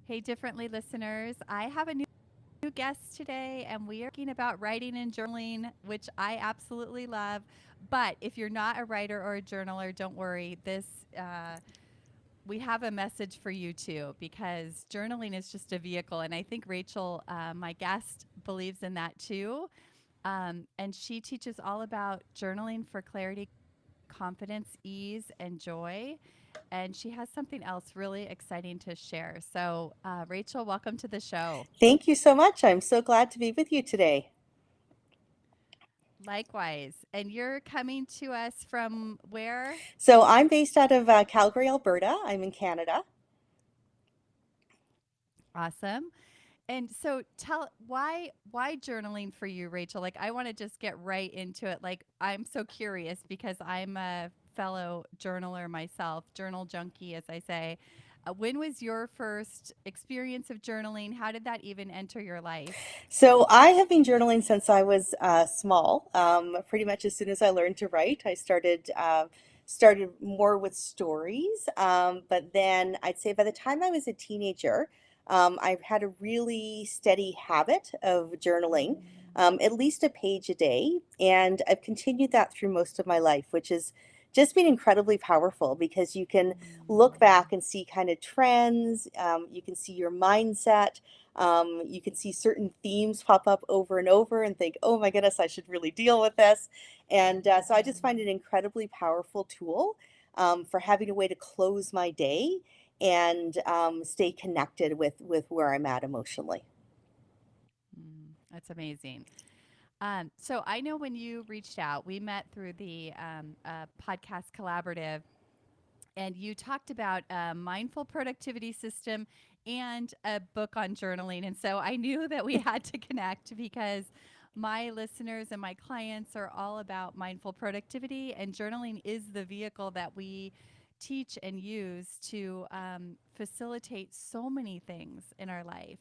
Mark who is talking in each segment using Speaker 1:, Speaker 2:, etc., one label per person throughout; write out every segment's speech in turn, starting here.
Speaker 1: Hey, Differently listeners. I have a new guest today, and we are talking about writing and journaling, which I absolutely love. But if you're not a writer or a journaler, don't worry. Uh, we have a message for you too, because journaling is just a vehicle. And I think Rachel, my guest, believes in that too. And she teaches all about journaling for clarity, confidence, ease, and joy. And she has something else really exciting to share. So, Rachel, welcome to the show.
Speaker 2: Thank you so much. I'm so glad to be with you today.
Speaker 1: Likewise. And you're coming to us from where?
Speaker 2: So I'm based out of Calgary, Alberta. I'm in Canada.
Speaker 1: Awesome. And so tell why journaling for you, Rachel? Like I want to just get right into it. Like I'm so curious because I'm a fellow journaler myself, journal junkie as I say. When was your first experience of journaling? How did that even enter your life?
Speaker 2: So I have been journaling since I was small. Pretty much as soon as I learned to write, I started more with stories. But then I'd say by the time I was a teenager, I've had a really steady habit of journaling, at least a page a day, and I've continued that through most of my life, which is just been incredibly powerful because you can look back and see kind of trends. You can see your mindset. You can see certain themes pop up over and over and think, oh my goodness, I should really deal with this. And so I just find it an incredibly powerful tool for having a way to close my day and stay connected with where I'm at emotionally.
Speaker 1: That's amazing. So I know when you reached out, we met through the podcast collaborative, and you talked about a mindful productivity system and a book on journaling. And so I knew that we had to connect because my listeners and my clients are all about mindful productivity, and journaling is the vehicle that we teach and use to facilitate so many things in our life.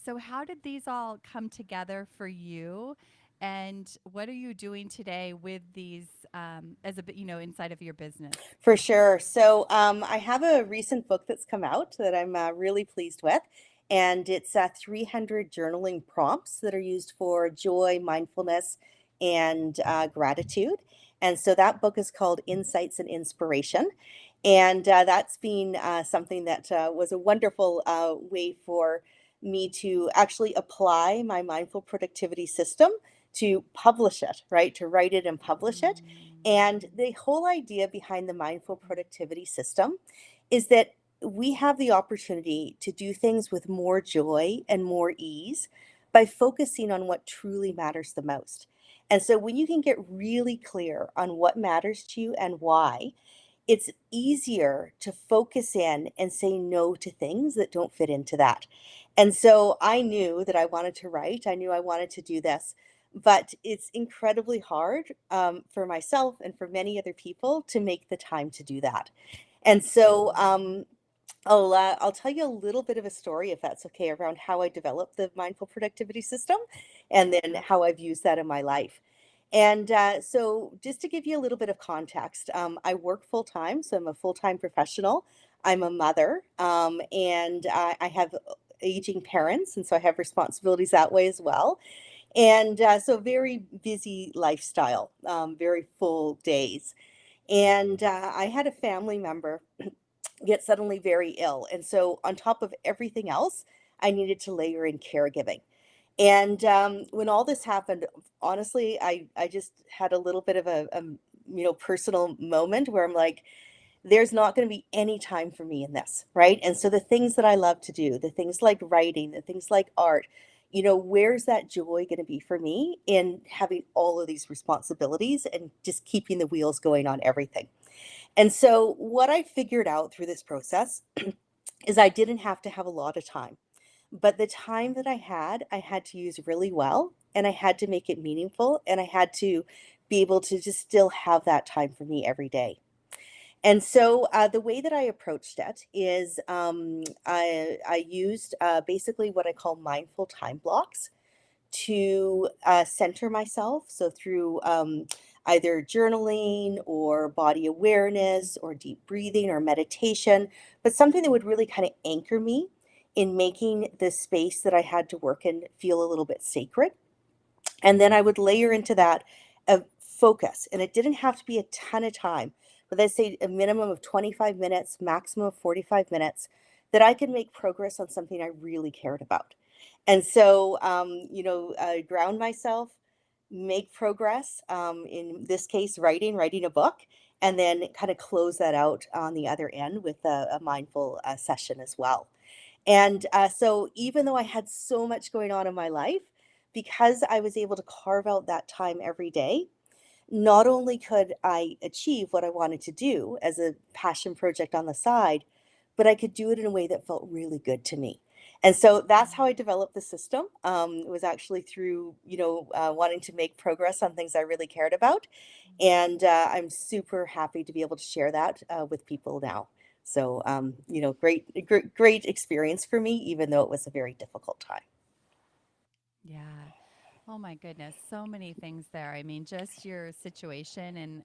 Speaker 1: So, how did these all come together for you? And what are you doing today with these as inside of your business?
Speaker 2: For sure. So I have a recent book that's come out that I'm really pleased with. And it's 300 journaling prompts that are used for joy, mindfulness, and gratitude. And so that book is called Insights and Inspiration. And that's been something that was a wonderful way for me to actually apply my mindful productivity system to publish it, right? To write it and publish it. And the whole idea behind the mindful productivity system is that we have the opportunity to do things with more joy and more ease by focusing on what truly matters the most. And so when you can get really clear on what matters to you and why, it's easier to focus in and say no to things that don't fit into that. And so I knew that I wanted to write, I knew I wanted to do this, but it's incredibly hard for myself and for many other people to make the time to do that. And so I'll tell you a little bit of a story, if that's okay, around how I developed the mindful productivity system and then how I've used that in my life. And so, just to give you a little bit of context, I work full time, so I'm a full time professional. I'm a mother, and I have aging parents, and so I have responsibilities that way as well. And so, very busy lifestyle, very full days. And I had a family member get suddenly very ill. And so, on top of everything else, I needed to layer in caregiving. And when all this happened, honestly, I just had a little bit of a personal moment where I'm like, there's not going to be any time for me in this, right? And so the things that I love to do, the things like writing, the things like art, where's that joy going to be for me in having all of these responsibilities and just keeping the wheels going on everything? And so what I figured out through this process is I didn't have to have a lot of time. But the time that I had to use really well, and I had to make it meaningful, and I had to be able to just still have that time for me every day. And so the way that I approached it is I used basically what I call mindful time blocks to center myself. So through either journaling or body awareness or deep breathing or meditation, but something that would really kind of anchor me in making the space that I had to work in feel a little bit sacred. And then I would layer into that a focus. And it didn't have to be a ton of time, but let's say a minimum of 25 minutes, maximum of 45 minutes, that I could make progress on something I really cared about. And so, ground myself, make progress. In this case, writing a book, and then kind of close that out on the other end with a mindful session as well. And so, even though I had so much going on in my life, because I was able to carve out that time every day, not only could I achieve what I wanted to do as a passion project on the side, but I could do it in a way that felt really good to me. And so that's how I developed the system. It was actually through, wanting to make progress on things I really cared about. And I'm super happy to be able to share that with people now. So, great experience for me, even though it was a very difficult time.
Speaker 1: Yeah. Oh my goodness, so many things there. I mean, just your situation and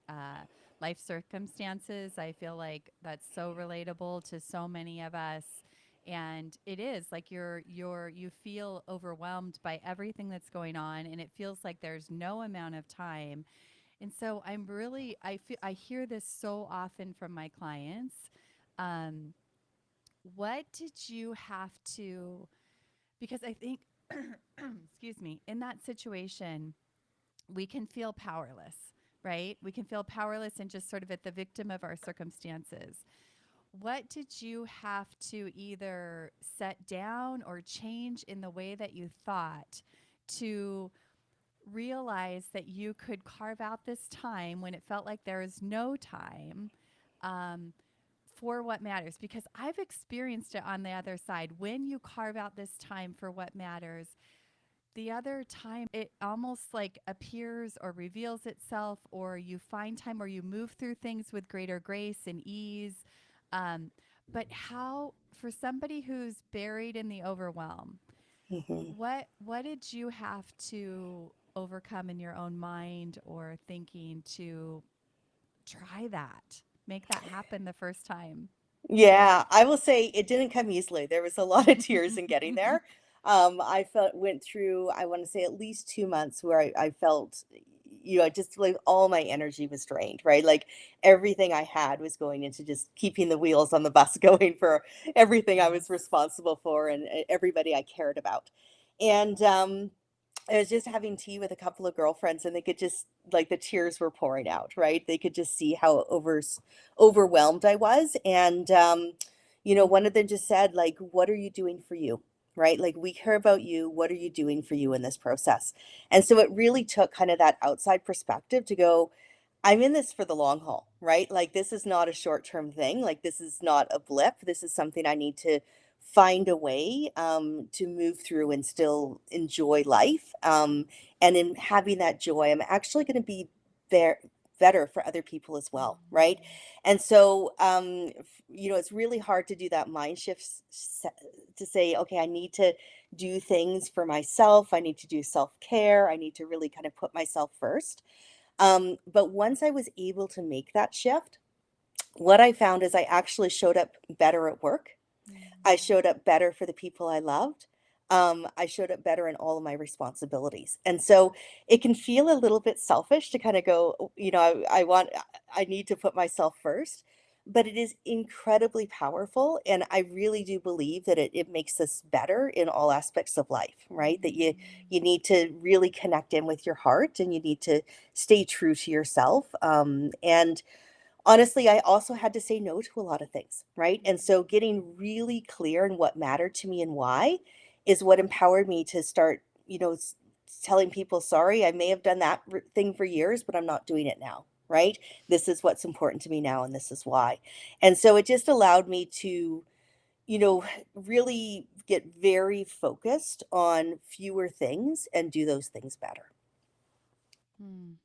Speaker 1: life circumstances, I feel like that's so relatable to so many of us. And it is like you feel overwhelmed by everything that's going on, and it feels like there's no amount of time. And so I hear this so often from my clients. Um, what did you have to, because I think excuse me, in that situation, we can feel powerless, right? We can feel powerless and just sort of at the victim of our circumstances. What did you have to either set down or change in the way that you thought to realize that you could carve out this time when it felt like there was no time, um, for what matters? Because I've experienced it on the other side. When you carve out this time for what matters, the other time it almost like appears or reveals itself, or you find time, or you move through things with greater grace and ease. um, but how, for somebody who's buried in the overwhelm,
Speaker 2: Mhm.
Speaker 1: what did you have to overcome in your own mind or thinking to try that, make that happen the first time?
Speaker 2: Yeah, I will say it didn't come easily. There was a lot of tears in getting there. I felt went through, I want to say at least 2 months where I felt, just like all my energy was drained, right? Like everything I had was going into just keeping the wheels on the bus going for everything I was
Speaker 1: Yes.
Speaker 2: responsible for and everybody I cared about. And I was just having tea with a couple of girlfriends, and they could just like the tears were pouring out, right? They could just see how overwhelmed I was. And one of them just said, like, what are you doing for you? Right? Like, we care about you. What are you doing for you in this process? And so it really took kind of that outside perspective to go, I'm in this for the long haul, right? Like, this is not a short-term thing. Like, this is not a blip. This is something I need to find a way to move through and still enjoy life. And in having that joy, I'm actually going to be there better for other people as well, right?
Speaker 1: Mm.
Speaker 2: And so, it's really hard to do that mind shift to say, okay, I need to do things for myself. I need to do self care. I need to really kind of put myself first. But once I was able to make that shift, what I found is I actually showed up better at work. I
Speaker 1: Mm.
Speaker 2: showed up better for the people I loved. I showed up better in all of my responsibilities. And so it can feel a little bit selfish to kind of go, I need to put myself first. But it is incredibly powerful. And I really do believe that it makes us better in all aspects of life, right? That you
Speaker 1: Mm.
Speaker 2: need to really connect in with your heart and you need to stay true to yourself. And honestly, I also had to say no to a lot of things, right? And so getting really clear on what mattered to me and why is what empowered me to start, telling people, sorry, I may have done that thing for years, but I'm not doing it now, right? This is what's important to me now, and this is why. And so it just allowed me to, you know, really get very focused on fewer things and do those things better.
Speaker 1: Mm.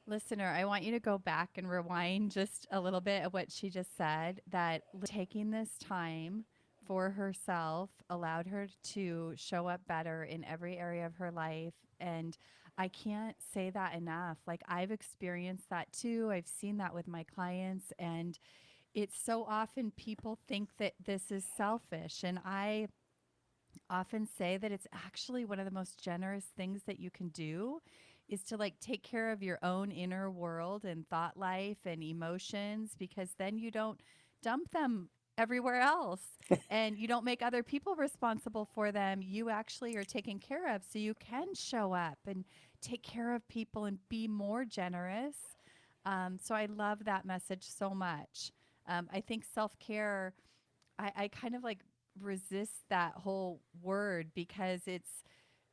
Speaker 1: Listener, I want you to go back and rewind just a little bit of what she just said, that taking this time for herself allowed her to show up better in every area of her life. And I can't say that enough. Like, I've experienced that too. I've seen that with my clients. And it's so often people think that this is selfish. And I often say that it's actually one of the most generous things that you can do is to like take care of your own inner world and thought life and emotions, because then you don't dump them everywhere else and you don't make other people responsible for them. You actually are taken care of so you can show up and take care of people and be more generous. So I love that message so much. I think self-care, I kind of like resist that whole word because it's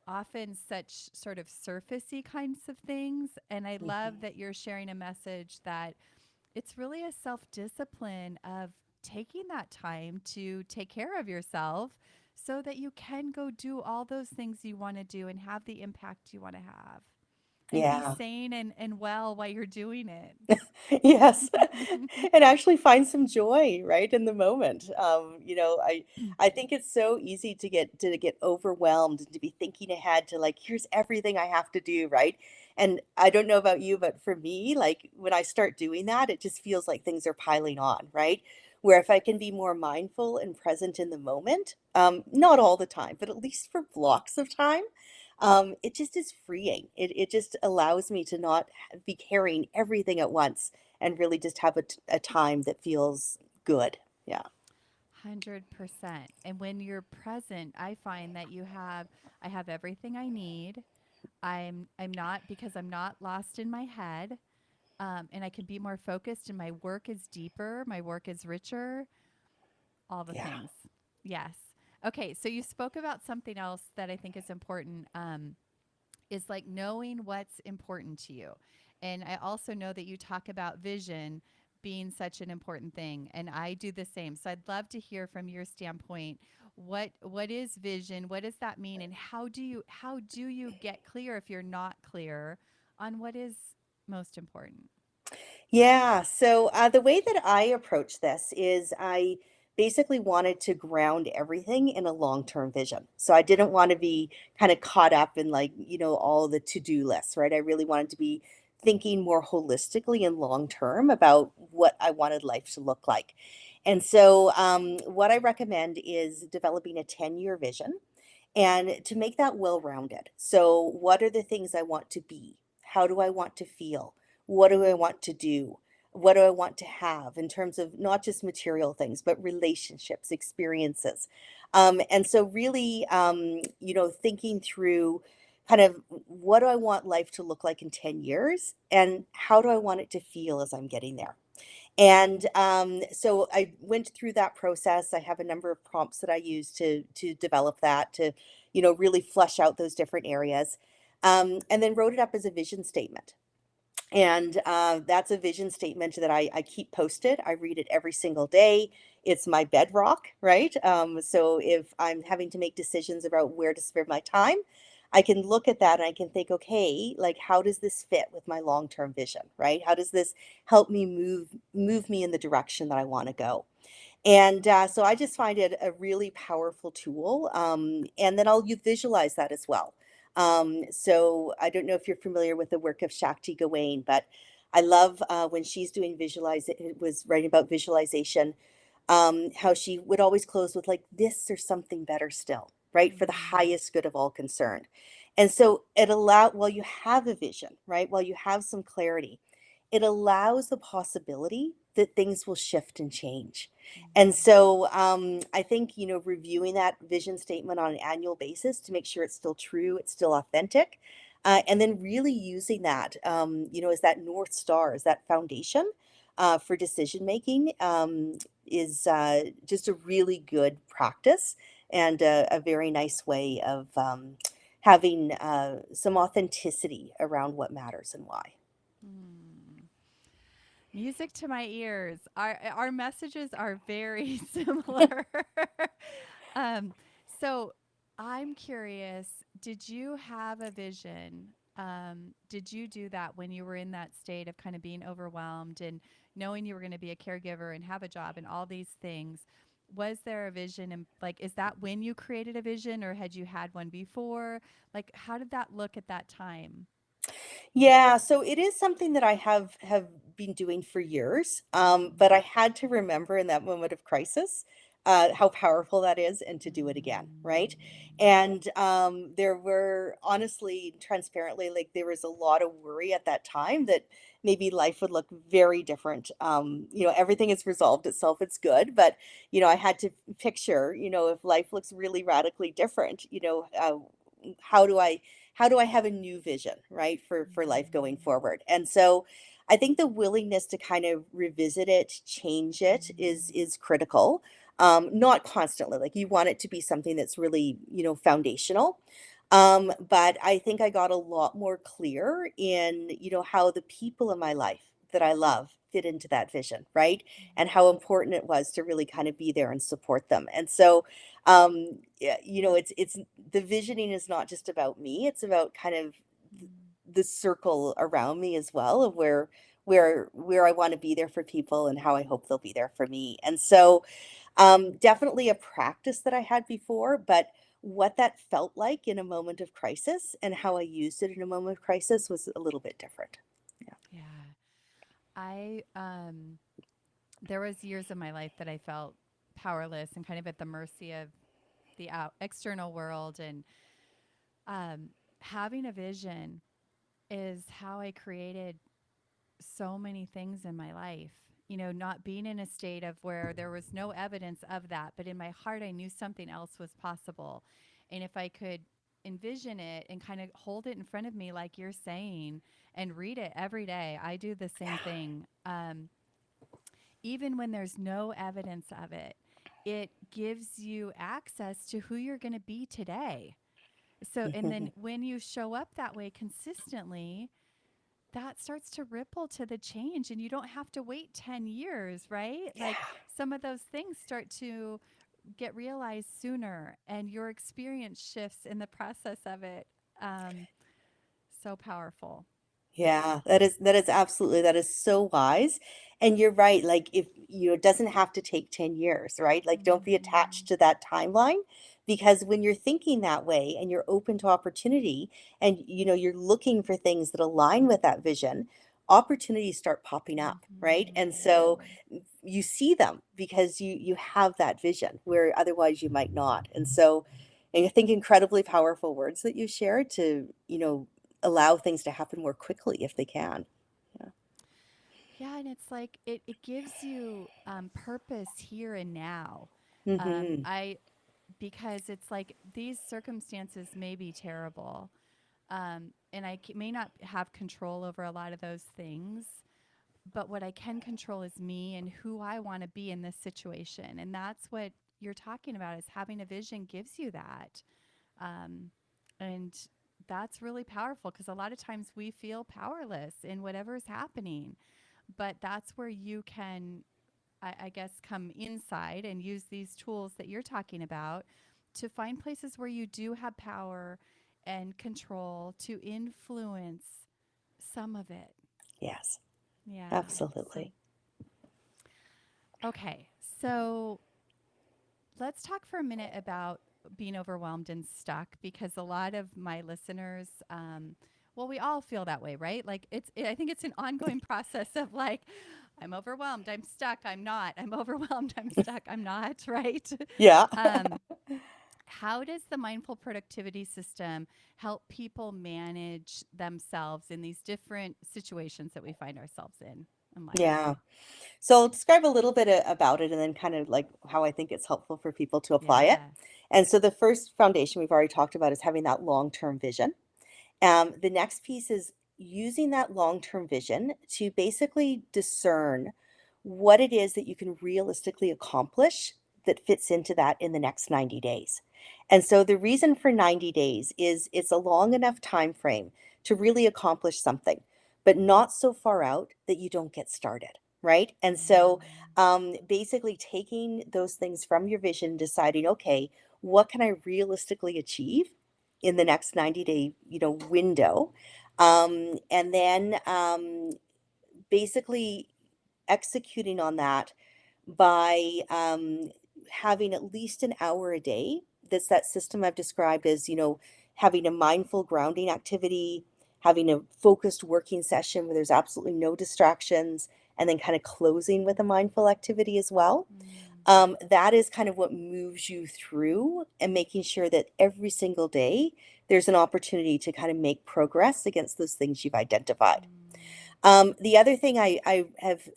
Speaker 1: often such sort of surfacey kinds of things. And I love
Speaker 2: Mhm.
Speaker 1: that you're sharing a message that it's really a self discipline of taking that time to take care of yourself so that you can go do all those things you want to do and have the impact you want to have and be
Speaker 2: Yeah.
Speaker 1: sane and well while you're doing it.
Speaker 2: Yes. And actually find some joy, right, in the moment. I think it's so easy to get overwhelmed and to be thinking ahead to like, here's everything I have to do, right? And I don't know about you, but for me, like when I start doing that, it just feels like things are piling on, right? Where if I can be more mindful and present in the moment, not all the time, but at least for blocks of time, it just is freeing. It just allows me to not be carrying everything at once and really just have a time that feels good. Yeah.
Speaker 1: 100%. And when you're present, I find that I have everything I need. I'm not, because I'm not lost in my head. And I can be more focused and my work is deeper, my work is richer, all the
Speaker 2: Yeah.
Speaker 1: things. Yes. Okay, so you spoke about something else that I think is important. Is like knowing what's important to you. And I also know that you talk about vision being such an important thing, and I do the same. So I'd love to hear from your standpoint, what is vision? What does that mean, and how do you get clear if you're not clear on what is most important?
Speaker 2: Yeah. So the way that I approach this is I basically wanted to ground everything in a long-term vision. So I didn't want to be kind of caught up in like, all the to-do lists, right? I really wanted to be thinking more holistically and long-term about what I wanted life to look like. And so what I recommend is developing a 10-year vision and to make that well rounded. So, what are the things I want to be? How do I want to feel? What do I want to do? What do I want to have in terms of not just material things, but relationships, experiences? And so, really, thinking through kind of what do I want life to look like in 10 years and how do I want it to feel as I'm getting there? And so I went through that process. I have a number of prompts that I use to develop that to, really flesh out those different areas, and then wrote it up as a vision statement. And that's a vision statement that I keep posted. I read it every single day. It's my bedrock, right? So if I'm having to make decisions about where to spend my time, I can look at that and I can think, okay, like how does this fit with my long-term vision, right? How does this help me move me in the direction that I want to go? And so I just find it a really powerful tool. And then visualize that as well. So I don't know if you're familiar with the work of Shakti Gawain, but I love when she's doing it was writing about visualization, how she would always close with like this or something better still, right? For the
Speaker 1: Mm,
Speaker 2: highest good of all concerned. And so while you have a vision, right? While you have some clarity, it allows the possibility that things will shift and change. And
Speaker 1: mm,
Speaker 2: so I think, reviewing that vision statement on an annual basis to make sure it's still true, it's still authentic, and then really using that, as that North Star, as that foundation for decision making, is just a really good practice and a very nice way of having some authenticity around what matters and why.
Speaker 1: mm. Music to my ears. Our messages are very similar. um, so I'm curious, did you have a vision? Did you do that when you were in that state of kind of being overwhelmed and knowing you were going to be a caregiver and have a job and all these things? Was there a vision, and like is that when you created a vision or had you had one before? Like how did that look at that time?
Speaker 2: Yeah, so it is something that I have been doing for years, but I
Speaker 1: Mm.
Speaker 2: had to remember in that moment of crisis how powerful that is, and to do it again, right?
Speaker 1: Mm.
Speaker 2: And there were honestly, transparently, like there was a lot of worry at that time that maybe life would look very different. Everything has resolved itself; it's good, but I had to picture, if life looks really radically different, how do I have a new vision, right, for life going
Speaker 1: Mm.
Speaker 2: forward? And so I think the willingness to kind of revisit it, change it
Speaker 1: Mm.
Speaker 2: is critical. Not constantly, like you want it to be something that's really, foundational. But I think I got a lot more clear in, how the people in my life that I love fit into that vision, right? And how
Speaker 1: Mm.
Speaker 2: important it was to really kind of be there and support them. And so yeah, it's the visioning is not just about me, it's about kind of
Speaker 1: Mm.
Speaker 2: the circle around me as well, of where I want to be there for people and how I hope they'll be there for me. And so definitely a practice that I had before, but what that felt like in a moment of crisis and how I used it in a moment of crisis was a little bit different. Yeah.
Speaker 1: Yeah. I there was years of my life that I felt powerless and kind of at the mercy of the external world, and um having a vision is how I created so many things in my life. Not being in a state of where there was no evidence of that, but in my heart, I knew something else was possible. And if I could envision it and kind of hold it in front of me, like you're saying, and read it every day, I do the same thing. Even when there's no evidence of it, it gives you access to who you're going to be today. So, and then when you show up that way consistently, that starts to ripple to the change, and you don't have to wait 10 years, right? Like
Speaker 2: Yeah.
Speaker 1: some of those things start to get realized sooner, and your experience shifts in the process of it. um, so powerful.
Speaker 2: Yeah, that is absolutely, that is so wise. And you're right, like if it doesn't have to take 10 years, right? Like don't be attached
Speaker 1: Mm-hmm.
Speaker 2: to that timeline, because when you're thinking that way and you're open to opportunity and you're looking for things that align with that vision, opportunities start popping up, right? And so
Speaker 1: Mm-hmm.
Speaker 2: you see them because you have that vision where otherwise you might not. And so and I think incredibly powerful words that you shared to, allow things to happen more quickly if they can. Yeah.
Speaker 1: Yeah, and it's like it gives you purpose here and now.
Speaker 2: Mhm.
Speaker 1: I Because it's like these circumstances may be terrible, and may not have control over a lot of those things. But what I can control is me and who I want to be in this situation, and that's what you're talking about. Is having a vision gives you that, um, and that's really powerful because a lot of times we feel powerless in whatever is happening. But that's where you can, I guess, come inside and use these tools that you're talking about to find places where you do have power and control to influence some of it.
Speaker 2: Yes,
Speaker 1: Yeah. So,
Speaker 2: absolutely.
Speaker 1: okay. So let's talk for a minute about being overwhelmed and stuck, because a lot of my listeners, well, we all feel that way, right? Like I think it's an ongoing process of like, I'm overwhelmed, I'm stuck, I'm not, I'm overwhelmed, I'm stuck, I'm not, right?
Speaker 2: Yeah.
Speaker 1: um, how does the mindful productivity system help people manage themselves in these different situations that we find ourselves in life?
Speaker 2: Yeah. So I'll describe a little bit about it and then kind of like how I think it's helpful for people to apply it.
Speaker 1: Yeah.
Speaker 2: And so the first foundation we've already talked about is having that long-term vision. The next piece is using that long-term vision to basically discern what it is that you can realistically accomplish that fits into that in the next 90 days. And so the reason for 90 days is it's a long enough time frame to really accomplish something, but not so far out that you don't get started, right? And so
Speaker 1: Mm.
Speaker 2: basically taking those things from your vision, deciding, okay, what can I realistically achieve in the next 90-day, window? And then basically executing on that by having at least an hour a day. That's that system I've described as, having a mindful grounding activity, having a focused working session where there's absolutely no distractions, and then kind of closing with a mindful activity as well.
Speaker 1: Mm,
Speaker 2: That is kind of what moves you through and making sure that every single day there's an opportunity to kind of make progress against those things you've identified.
Speaker 1: mm,
Speaker 2: The other thing I have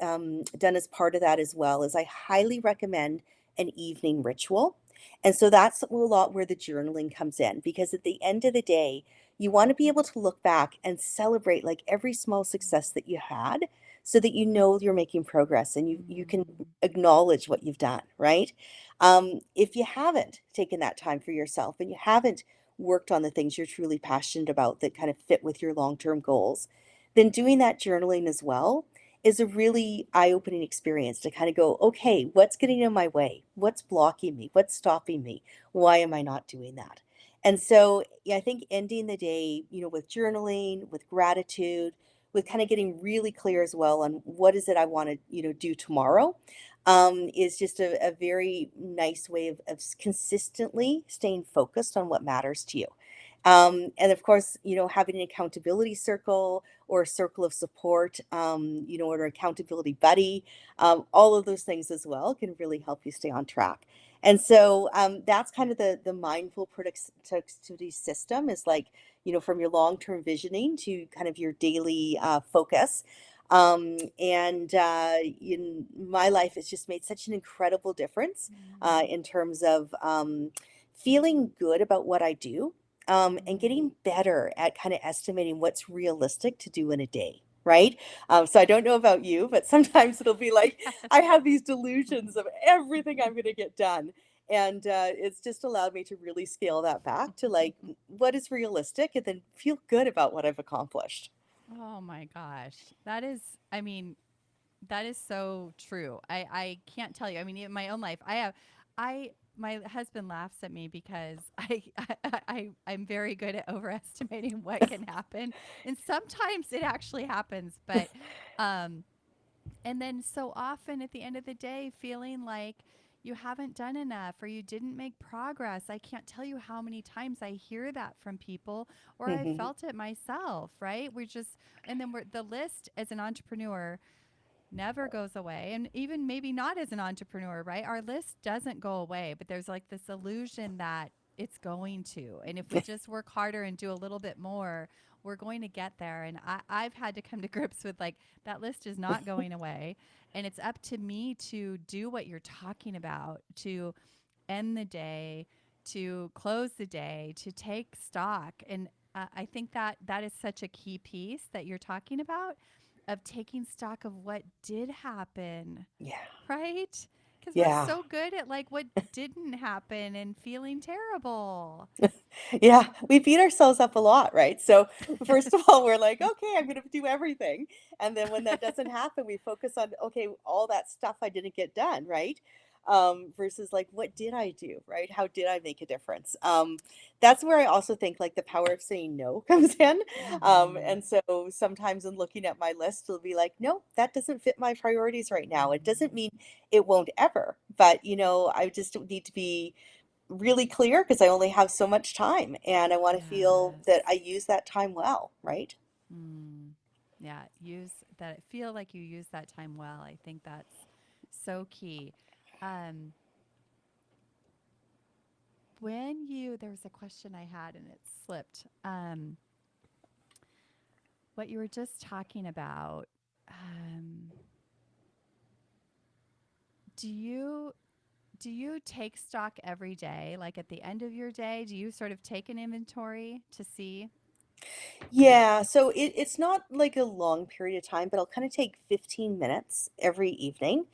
Speaker 2: done as part of that as well is I highly recommend an evening ritual. And so that's a lot where the journaling comes in, because at the end of the day, you want to be able to look back and celebrate like every small success that you had, so that you know you're making progress and you can
Speaker 1: mm,
Speaker 2: acknowledge what you've done, right? If you haven't taken that time for yourself and you haven't worked on the things you're truly passionate about that kind of fit with your long-term goals, then doing that journaling as well is a really eye-opening experience to kind of go, okay, what's getting in my way? What's blocking me? What's stopping me? Why am I not doing that? And so, yeah, I think ending the day, with journaling, with gratitude, with kind of getting really clear as well on what is it I want to, do tomorrow, is just a very nice way of consistently staying focused on what matters to you. And of course, having an accountability circle or a circle of support, or an accountability buddy, all of those things as well can really help you stay on track. And so that's kind of the mindful productivity system, is like, from your long-term visioning to kind of your daily focus. And in my life, it's just made such an incredible difference
Speaker 1: mm,
Speaker 2: in terms of feeling good about what I do, and
Speaker 1: mm.
Speaker 2: getting better at kind of estimating what's realistic to do in a day. Right. So I don't know about you, but sometimes it'll be like
Speaker 1: Yes.
Speaker 2: I have these delusions of everything I'm going to get done. And it's just allowed me to really scale that back to like what is realistic, and then feel good about what I've accomplished.
Speaker 1: Oh my gosh. That is, I mean, that is so true. I can't tell you. I mean, in my own life, my husband laughs at me because I'm very good at overestimating what can happen, and sometimes it actually happens. But um, and then so often at the end of the day, feeling like you haven't done enough or you didn't make progress. I can't tell you how many times I hear that from people, or I
Speaker 2: Mhm.
Speaker 1: felt it myself, right? We're just, and then the list as an entrepreneur never goes away. And even maybe not as an entrepreneur, right? Our list doesn't go away, but there's like this illusion that it's going to. And if we just work harder and do a little bit more, we're going to get there. And I've had to come to grips with like that list is not going away. And it's up to me to do what you're talking about, to end the day, to close the day, to take stock. And I think that that is such a key piece that you're talking about, of taking stock of what did happen,
Speaker 2: Yeah.
Speaker 1: right? Because we're
Speaker 2: Yeah.
Speaker 1: so good at like what didn't happen and feeling terrible.
Speaker 2: Yeah, we beat ourselves up a lot, right? So, first of all, we're like, okay, I'm going to do everything. And then when that doesn't happen, we focus on, okay, all that stuff I didn't get done, right? Versus like, what did I do, right? How did I make a difference? That's where I also think like the power of saying no comes in.
Speaker 1: Mm-hmm.
Speaker 2: And so sometimes in looking at my list, it'll be like, no, that doesn't fit my priorities right now. It doesn't
Speaker 1: Mm-hmm.
Speaker 2: mean it won't ever, but I just need to be really clear because I only have so much time and I want to feel that
Speaker 1: Yes.
Speaker 2: I use that time well, right?
Speaker 1: Mm. Yeah. Use that. Feel like you use that time well. I think that's so key. Um, when you, there was a question I had and it slipped. What you were just talking about. Um, do you take stock every day? Like at the end of your day, do you sort of take an inventory to see?
Speaker 2: Yeah, so it's not like a long period of time, but I'll kind of take 15 minutes every evening,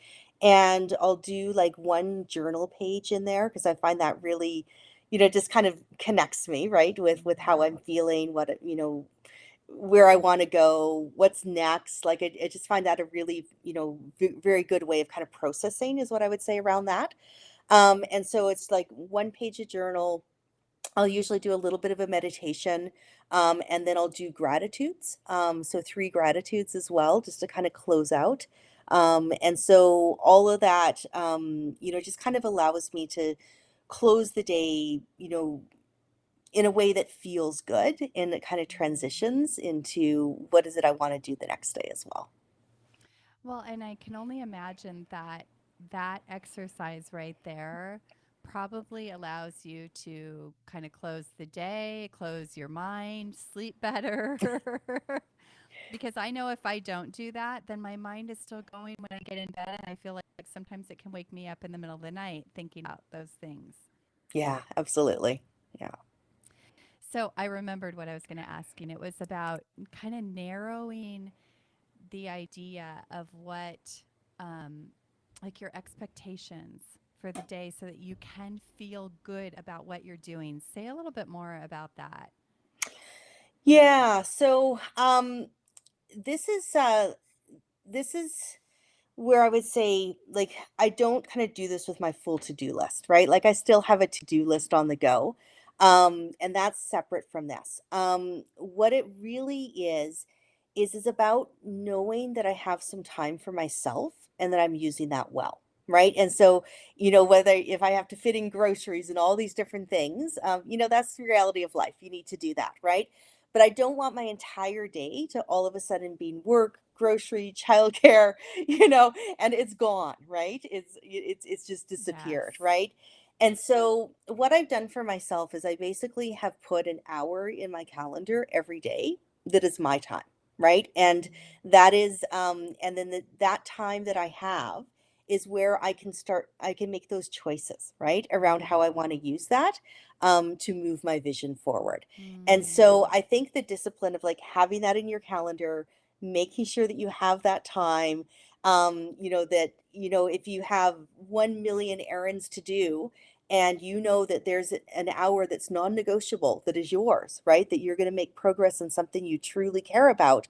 Speaker 2: and I'll do like one journal page in there because I find that really, just kind of connects me, right, with how
Speaker 1: Mm-hmm.
Speaker 2: I'm feeling, where I want to go, what's next. Like I just find that a really, very good way of kind of processing is what I would say around that. And so it's like one page of journal. I'll usually do a little bit of a meditation, and then I'll do gratitudes. So three gratitudes as well, just to kind of close out. And so all of that, just kind of allows me to close the day, in a way that feels good, and it kind of transitions into what is it I want to do the next day as well.
Speaker 1: Well, and I can only imagine that that exercise right there probably allows you to kind of close the day, close your mind, sleep better. Because I know if I don't do that, then my mind is still going when I get in bed. And I feel like sometimes it can wake me up in the middle of the night thinking about those things.
Speaker 2: Yeah, absolutely. Yeah.
Speaker 1: So I remembered what I was going to ask, and it was about kind of narrowing the idea of what, um, like your expectations for the day so that you can feel good about what you're doing. Say a little bit more about that.
Speaker 2: Yeah. So this is uh this is where I would say, like, I don't kind of do this with my full to-do list, right? Like, I still have a to-do list on the go. And that's separate from this. What it really is about knowing that I have some time for myself and that I'm using that well. Right. And so, whether if I have to fit in groceries and all these different things, that's the reality of life. You need to do that. Right. But I don't want my entire day to all of a sudden be work, grocery, childcare, and it's gone, right? It's just
Speaker 1: Yes.
Speaker 2: disappeared, right? And so what I've done for myself is I basically have put an hour in my calendar every day that is my time, right? And that is and then that time that I have is where I can make those choices, right? Around how I want to use that to move my vision forward. And so
Speaker 1: Mm.
Speaker 2: I think the discipline of like having that in your calendar, making sure that you have that time, that, if you have 1 million errands to do, and you know that there's an hour that's non-negotiable that is yours, right? That you're going to make progress in something you truly care about,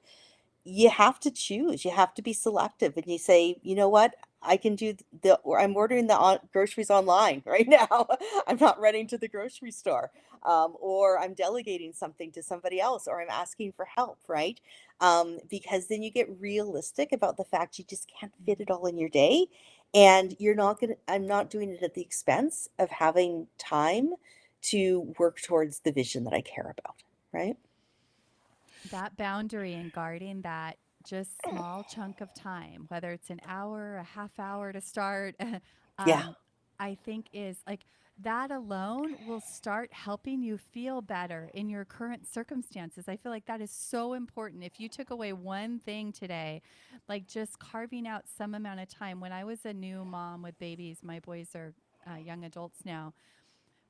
Speaker 2: you have to choose. You have to be selective, and you say, you know what? I can do or I'm ordering groceries online right now. I'm not running to the grocery store, or I'm delegating something to somebody else, or I'm asking for help, right? Because then you get realistic about the fact you just can't fit it all in your day, and I'm not doing it at the expense of having time to work towards the vision that I care about, right?
Speaker 1: That boundary and guarding that just small chunk of time, whether it's an hour, a half hour to start,
Speaker 2: Yeah.
Speaker 1: um, I think is like that alone will start helping you feel better in your current circumstances. I feel like that is so important. If you took away one thing today, like just carving out some amount of time. When I was a new mom with babies, my boys are young adults now,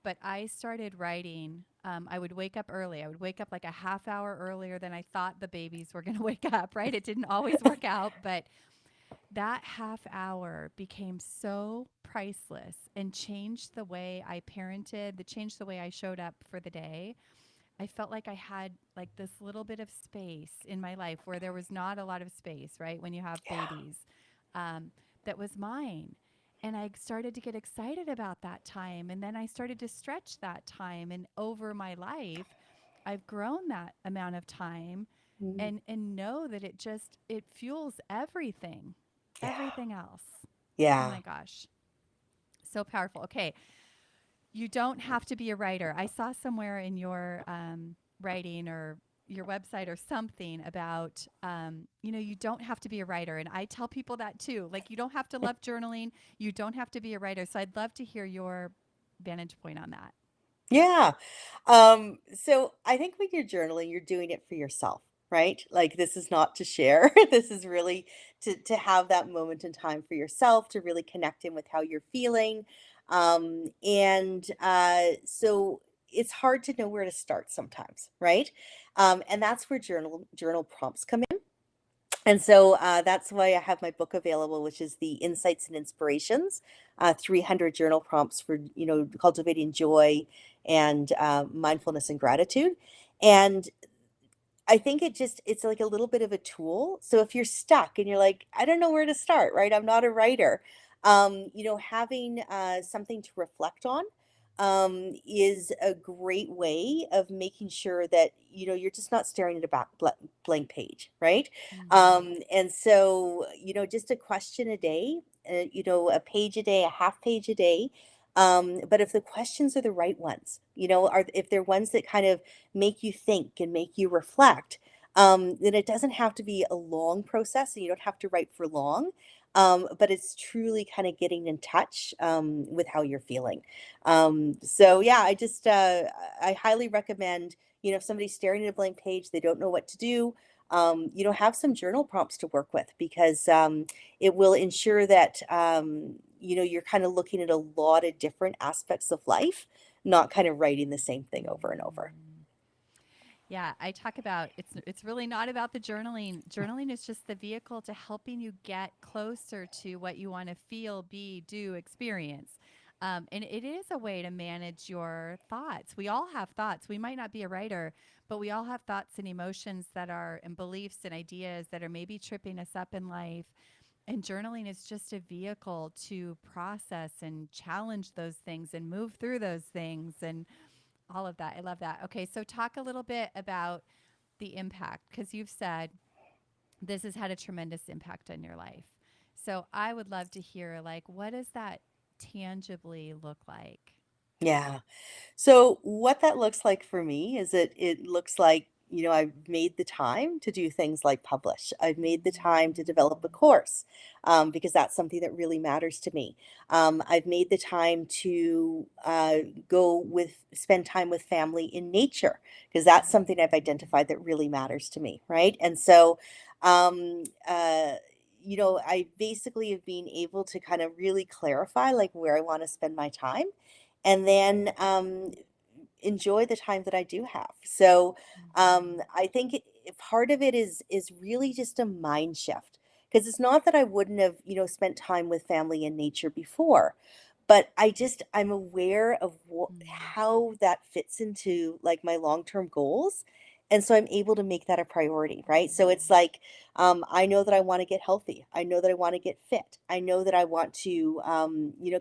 Speaker 1: but I started writing. I would wake up early. I would wake up like a half hour earlier than I thought the babies were going to wake up, right? It didn't always work out, but that half hour became so priceless and changed the way I parented, that changed the way I showed up for the day. I felt like I had like this little bit of space in my life where there was not a lot of space, right? When you have
Speaker 2: Yeah.
Speaker 1: babies, um, that was mine. And I started to get excited about that time. And then I started to stretch that time. And over my life, I've grown that amount of time
Speaker 2: Mm.
Speaker 1: and know that it fuels
Speaker 2: Yeah.
Speaker 1: everything else. Oh
Speaker 2: Yeah.
Speaker 1: my gosh. So powerful. Okay. You don't have to be a writer. I saw somewhere in your writing or your website or something about, you don't have to be a writer. And I tell people that too. Like, you don't have to love journaling. You don't have to be a writer. So I'd love to hear your vantage point on that.
Speaker 2: Yeah. So I think when you're journaling, you're doing it for yourself, right? Like, this is not to share. This is really to have that moment in time for yourself, to really connect in with how you're feeling. And so it's hard to know where to start sometimes, right? And that's where journal prompts come in. And so that's why I have my book available, which is the Insights and Inspirations, 300 journal prompts for, cultivating joy and mindfulness and gratitude. And I think it's like a little bit of a tool. So if you're stuck and you're like, I don't know where to start, right? I'm not a writer. Having something to reflect on is a great way of making sure that you're just not staring at a blank page, right?
Speaker 1: Mm-hmm.
Speaker 2: And so just a question a day, a page a day, a half page a day, But if the questions are the right ones, if they're ones that kind of make you think and make you reflect, then it doesn't have to be a long process and you don't have to write for long. But it's truly kind of getting in touch with how you're feeling. So yeah, I highly recommend, if somebody's staring at a blank page, they don't know what to do, have some journal prompts to work with because it will ensure that you're kind of looking at a lot of different aspects of life, not kind of writing the same thing over and over.
Speaker 1: Mm. Yeah, I talk about it's really not about the journaling. Journaling is just the vehicle to helping you get closer to what you want to feel, be, do, experience. And it is a way to manage your thoughts. We all have thoughts. We might not be a writer, but we all have thoughts and emotions that are, and beliefs and ideas that are maybe tripping us up in life. And journaling is just a vehicle to process and challenge those things and move through those things and all of that. I love that. Okay, so talk a little bit about the impact because you've said this has had a tremendous impact on your life. So I would love to hear, like, what does that tangibly look like?
Speaker 2: Yeah. So what that looks like for me is it looks like, I've made the time to do things like publish. I've made the time to develop a
Speaker 1: Mm,
Speaker 2: course because that's something that really matters to me. I've made the time to spend time with family in nature because that's something I've identified that really matters to me, right? And so, um, uh, I basically have been able to kind of really clarify like where I want to spend my time and then enjoy the time that I do have. So
Speaker 1: mhm,
Speaker 2: I think part of it is really just a mind shift because it's not that I wouldn't have spent time with family and nature before, but I'm aware of
Speaker 1: mm,
Speaker 2: how that fits into like my long term goals. And so I'm able to make that a priority, right? So it's
Speaker 1: mm,
Speaker 2: like I know that I want to get healthy. I know that I want to get fit. I know that I want to,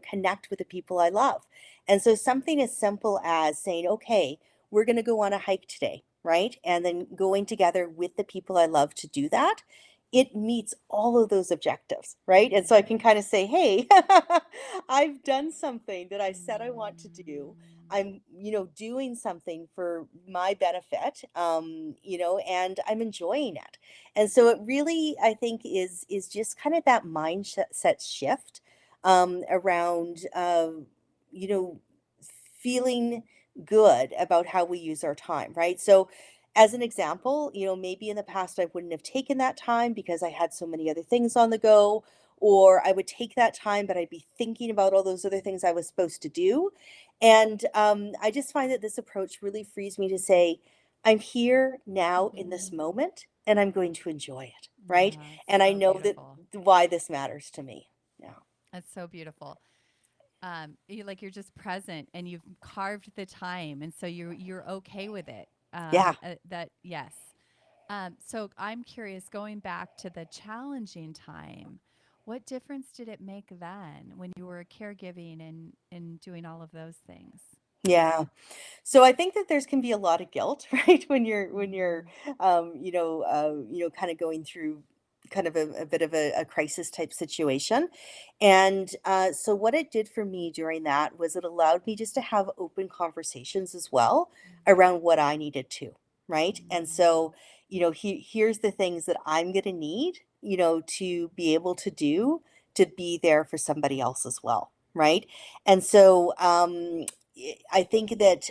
Speaker 2: connect with the people I love. And so something as simple as saying, okay, we're going to go on a hike today, right? And then going together with the people I love to do that, it meets all of those objectives, right? And so I can
Speaker 1: mm,
Speaker 2: kind of say, hey, I've done something that I said I want to do.
Speaker 1: mm,
Speaker 2: I'm, doing something for my benefit, and I'm enjoying it. And so it really, I think, is just kind of that mindset shift around you know, feeling good about how we use our time, right? So, as an example, maybe in the past I wouldn't have taken that time because I had so many other things on the go, or I would take that time, but I'd be thinking about all those other things I was supposed to do. And I just find that this approach really frees me to say, I'm here now in this
Speaker 1: mhm.
Speaker 2: moment and I'm going to enjoy it, right?
Speaker 1: Ah, it's
Speaker 2: And I
Speaker 1: so
Speaker 2: know that
Speaker 1: beautiful.
Speaker 2: why this matters to me. Yeah.
Speaker 1: That's so beautiful. You're just present and you've carved the time, and so you're okay with it.
Speaker 2: Yeah.
Speaker 1: That yes. So I'm curious, going back to the challenging time, what difference did it make then when you were caregiving and doing all of those things?
Speaker 2: Yeah. So I think that there's can be a lot of guilt, right? When you're
Speaker 1: Mm,
Speaker 2: kind of going through kind of a bit of a crisis type situation. And so what it did for me during that was it allowed me just to have open conversations as well around what I needed to, right? And
Speaker 1: mm,
Speaker 2: so, here's the things that I'm going to need, to be able to do to be there for somebody else as well, right? And so I think that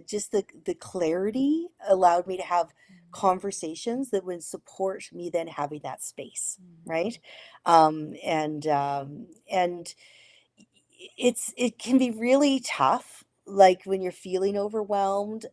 Speaker 2: just the clarity allowed me to have
Speaker 1: mm,
Speaker 2: conversations that would support me then having that space, right?
Speaker 1: mm,
Speaker 2: And it can be really tough, like when you're feeling overwhelmed.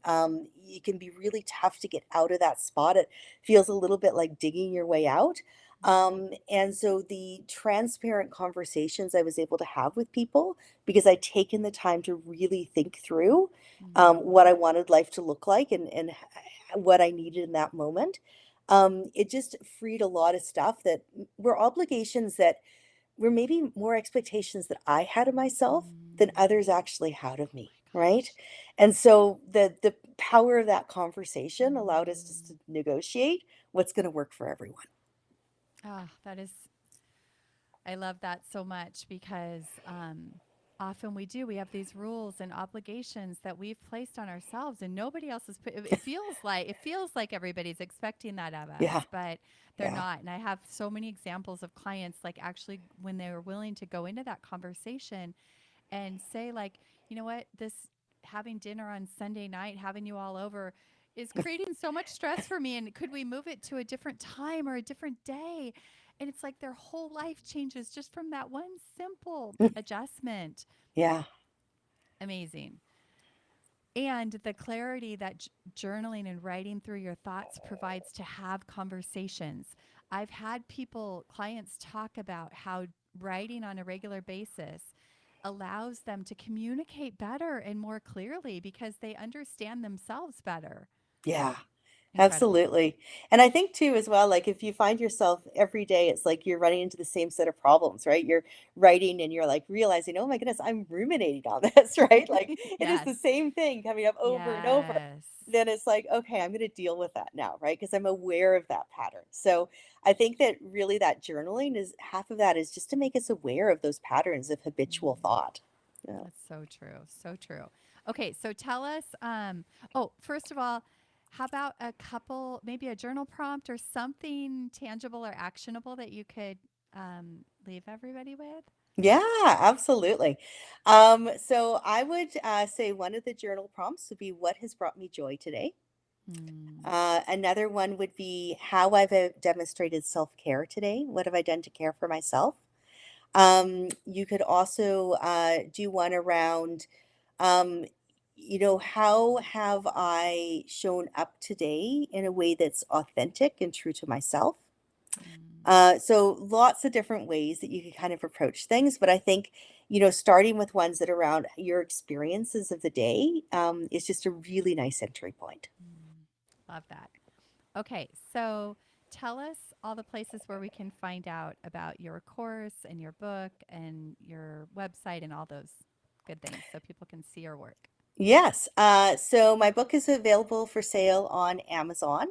Speaker 2: It can be really tough to get out of that spot. It feels a little bit like digging your way out.
Speaker 1: mm,
Speaker 2: And so the transparent conversations I was able to have with people because I'd taken the time to really think through what I
Speaker 1: mm,
Speaker 2: wanted life to look like and what I needed in that moment. It just freed a lot of stuff that were obligations that were maybe more expectations that I had of myself than
Speaker 1: mm.
Speaker 2: others actually had of me,
Speaker 1: My
Speaker 2: right?
Speaker 1: gosh.
Speaker 2: And so the power of that conversation allowed us just to
Speaker 1: Mm.
Speaker 2: negotiate what's going to work for everyone.
Speaker 1: Ah, that is, I love that so much because often we do. We have these rules and obligations that we've placed on ourselves, and nobody else is. It feels like everybody's expecting that of
Speaker 2: Yeah,
Speaker 1: us, but they're
Speaker 2: yeah,
Speaker 1: not. And I have so many examples of clients, like actually when they were willing to go into that conversation and say, like, you know what, this having dinner on Sunday night, having you all over, is creating so much stress for me, and could we move it to a different time or a different day? And it's like their whole life changes just from that one simple adjustment.
Speaker 2: yeah,
Speaker 1: Amazing. And the clarity that journaling and writing through your thoughts provides to have conversations. I've had people, clients, talk about how writing on a regular basis allows them to communicate better and more clearly because they understand themselves better.
Speaker 2: yeah.
Speaker 1: Incredible.
Speaker 2: Absolutely. And I think too, as well, like if you find yourself every day, it's like you're running into the same set of problems, right? You're writing and you're like realizing, oh my goodness, I'm ruminating on this, right? Like it is
Speaker 1: Yes.
Speaker 2: the same thing coming up over and over.
Speaker 1: Yes.
Speaker 2: Then it's like, okay, I'm going to deal with that now, right? Because I'm aware of that pattern. So I think that really that journaling is half of that is just to make us aware of those patterns of habitual
Speaker 1: Mm.
Speaker 2: thought. Yeah.
Speaker 1: That's so true. So true. Okay, so tell us. Oh, first of all, how about a couple, maybe a journal prompt or something tangible or actionable that you could leave everybody with?
Speaker 2: Yeah, absolutely. So I would say one of the journal prompts would be what has brought me joy today.
Speaker 1: Hmm.
Speaker 2: Another one would be how I've demonstrated self care today. What have I done to care for myself? You could also do one around, um, how have I shown up today in a way that's authentic and true to myself?
Speaker 1: Mm.
Speaker 2: So lots of different ways that you can kind of approach things, but I think, starting with ones that are around your experiences of the day is just a really nice entry point.
Speaker 1: Mm. Love that. Okay, so tell us all the places where we can find out about your course and your book and your website and all those good things so people can see your work.
Speaker 2: Yes. So my book is available for sale on Amazon.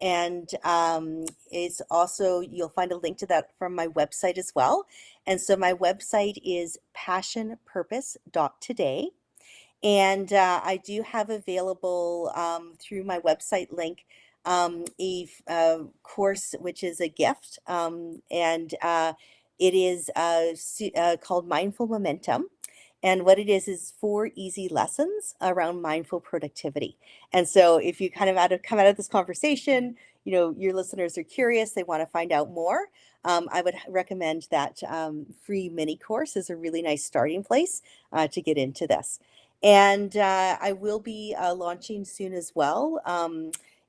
Speaker 2: And it's also, you'll find a link to that from my website as well. And so my website is passionpurpose.today. And I do have available through my website link course, which is a gift. And it is called Mindful Momentum. And what it is 4 easy lessons around mindful productivity. And so if you kind of come out of this conversation, your listeners are curious, they want to find out more. I would recommend that free mini course is a really nice starting place to get into this. And I will be launching soon as well.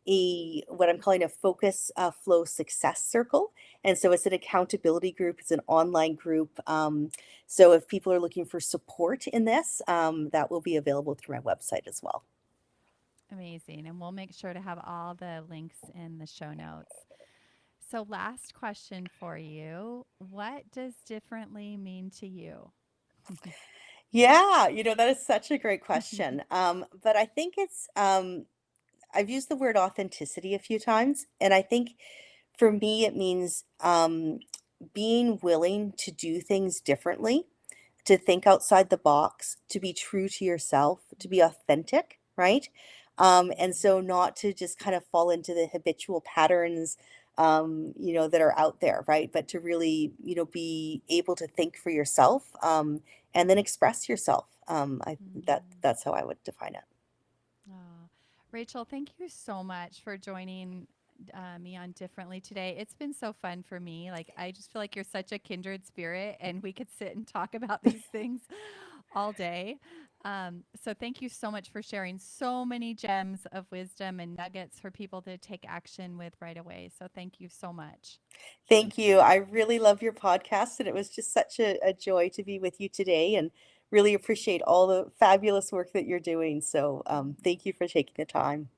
Speaker 2: A what I'm calling a focus flow success circle, and so it's an accountability group. It's an online group. So if people are looking for support in this, that will be available through my website as well.
Speaker 1: Amazing. And we'll make sure to have all the links in the show notes. So, last question for you. What does differently mean to you?
Speaker 2: Yeah, that is such a great question. But I think I've used the word authenticity a few times, and I think for me, it means being willing to do things differently, to think outside the box, to be true to yourself, to be authentic, right? And
Speaker 1: Mm,
Speaker 2: so not to just kind of fall into the habitual patterns, that are out there, right? But to really, be able to think for yourself and then express yourself.
Speaker 1: mm.
Speaker 2: That's how I would define it.
Speaker 1: Oh. Rachel, thank you so much for joining me on Differently today. It's been so fun for me. Like, I just feel like you're such a kindred spirit, and we could sit and talk about these things all day. So, thank you so much for sharing so many gems of wisdom and nuggets for people to take action with right away. So, thank you so much.
Speaker 2: Thank you. I really love your podcast, and it was just such a joy to be with you today and really appreciate all the fabulous work that you're doing. So, thank you for taking the time.